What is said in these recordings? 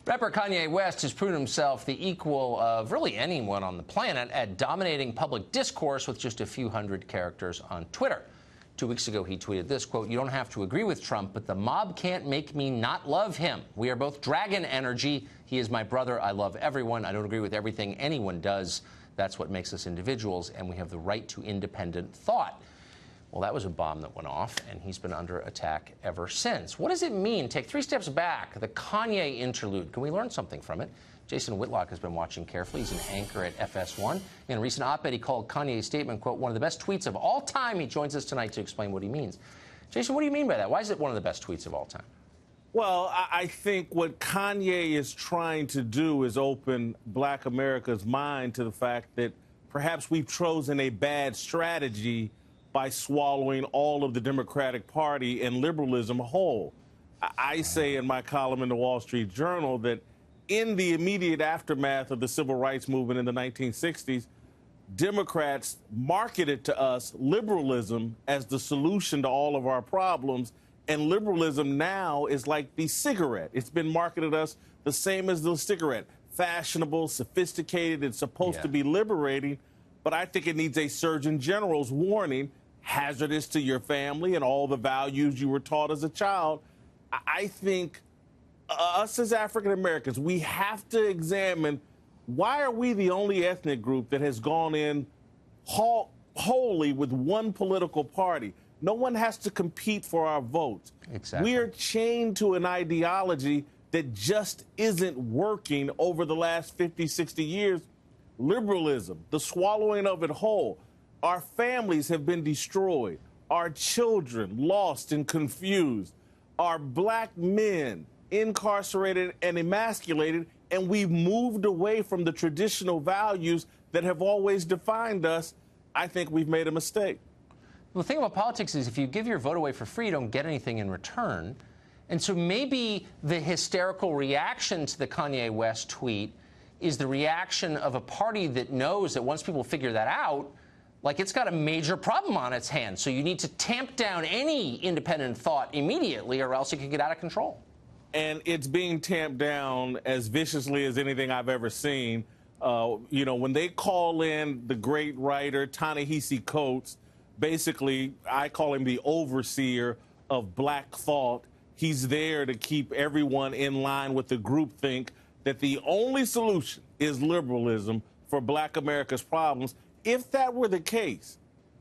Rapper Kanye West has proven himself the equal of really anyone on the planet at dominating public discourse with just a few hundred characters on Twitter. 2 weeks ago, he tweeted this, quote, "You don't have to agree with Trump, but the mob can't make me not love him. We are both dragon energy. He is my brother. I love everyone. I don't agree with everything anyone does. That's what makes us individuals, and we have the right to independent thought." Well, that was a bomb that went off, and he's been under attack ever since. What does it mean? Take 3 steps back. The Kanye interlude. Can we learn something from it? Jason Whitlock has been watching carefully. He's an anchor at FS1. In a recent op-ed, he called Kanye's statement, quote, "one of the best tweets of all time." He joins us tonight to explain what he means. Jason, what do you mean by that? Why is it one of the best tweets of all time? Well, I think what Kanye is trying to do is open Black America's mind to the fact that perhaps we've chosen a bad strategy by swallowing all of the Democratic Party and liberalism whole. I say in my column in the Wall Street Journal that in the immediate aftermath of the civil rights movement in the 1960s, Democrats marketed to us liberalism as the solution to all of our problems, and liberalism now is like the cigarette. It's been marketed to us the same as the cigarette. Fashionable, sophisticated, it's supposed to be liberating, but I think it needs a Surgeon General's warning, hazardous to your family and all the values you were taught as a child. I think us as African Americans, we have to examine, why are we the only ethnic group that has gone in wholly with one political party? No one has to compete for our votes. Exactly. We are chained to an ideology that just isn't working over the last 50, 60 years. Liberalism, the swallowing of it whole. Our families have been destroyed. Our children lost and confused. Our Black men incarcerated and emasculated, and we've moved away from the traditional values that have always defined us. I think we've made a mistake. Well, the thing about politics is if you give your vote away for free, you don't get anything in return. And so maybe the hysterical reaction to the Kanye West tweet is the reaction of a party that knows that once people figure that out, like, it's got a major problem on its hands. So you need to tamp down any independent thought immediately, or else it could get out of control. And it's being tamped down as viciously as anything I've ever seen. When they call in the great writer, Ta-Nehisi Coates, basically, I call him the overseer of Black thought. He's there to keep everyone in line with the groupthink that the only solution is liberalism for Black America's problems. If that were the case,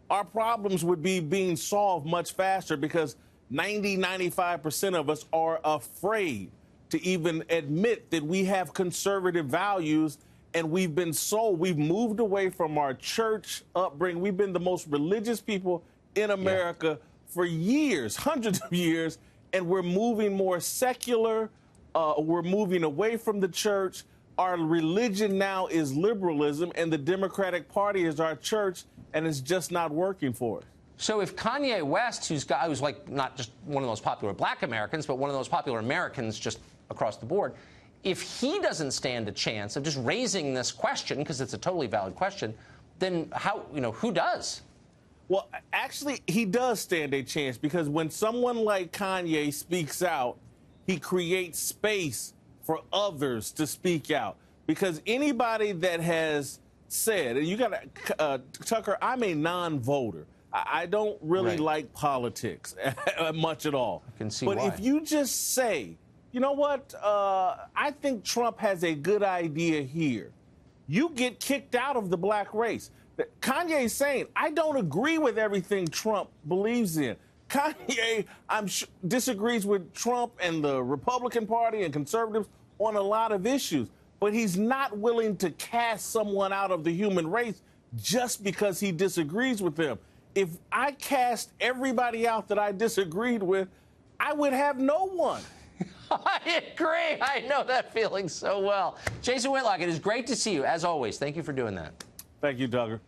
our problems would be being solved much faster, because 95% of us are afraid to even admit that we have conservative values, and we've moved away from our church upbringing. We've been the most religious people in America for years, hundreds of years, and we're moving more secular. We're moving away from the church. Our religion now is liberalism, and the Democratic Party is our church, and it's just not working for us. So if Kanye West, who's like not just one of the most popular Black Americans, but one of the most popular Americans just across the board, if he doesn't stand a chance of just raising this question, because it's a totally valid question, then who does? Well, actually, he does stand a chance, because when someone like Kanye speaks out, he creates space for others to speak out. Because anybody that has said, and you got to, Tucker, I'm a non-voter. I don't really like politics much at all. I can see why. But if you just say, you know what, I think Trump has a good idea here, you get kicked out of the Black race. Kanye's saying, I don't agree with everything Trump believes in. Kanye, disagrees with Trump and the Republican Party and conservatives on a lot of issues, but he's not willing to cast someone out of the human race just because he disagrees with them. If I cast everybody out that I disagreed with, I would have no one. I agree. I know that feeling so well. Jason Whitlock, it is great to see you, as always. Thank you for doing that. Thank you, Duggar.